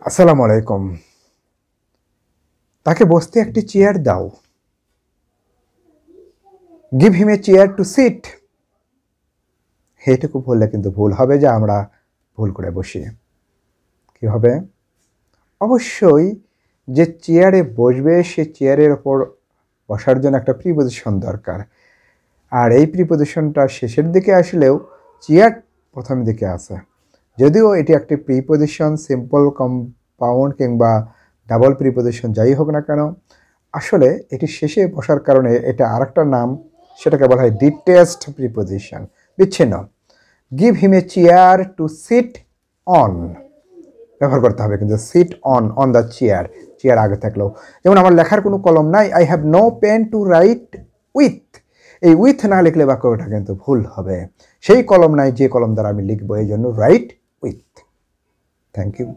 আসসালামু আলাইকুম। তাকে বসতে একটি চেয়ার দাও। Give him a chair to sit. এইটুকু বললে কিন্তু ভুল হবে যে আমরা ভুল করে বসি। কি হবে? অবশ্যই যে চেয়ারে বসবে সে চেয়ারের ওপর বসার জন্য একটা প্রিপজিশন দরকার। আর এই প্রিপজিশনটা শেষের দিকে আসলেও চেয়ার প্রথম দিকে আছে। যদিও এটি একটি প্রিপজিশন, সিম্পল, কম্পাউন্ড কিংবা ডাবল প্রিপজিশন যাই হোক না কেন, আসলে এটি শেষে বসার কারণে এটা আরেকটা নাম, সেটাকে বলা হয় ডিটেচড প্রিপজিশন, বিচ্ছিন্ন। Give him a chair to sit on ব্যবহার করতে হবে, কিন্তু sit on the chair, chair আগে থাকলেও। যেমন আমার লেখার কোনো কলম নাই, I have no pen to write with. এই উইথ না লিখলে বাক্যটা কিন্তু ভুল হবে। সেই কলম নাই যে কলম দ্বারা আমি লিখবো, এই জন্য রাইট উইথ। Thank you.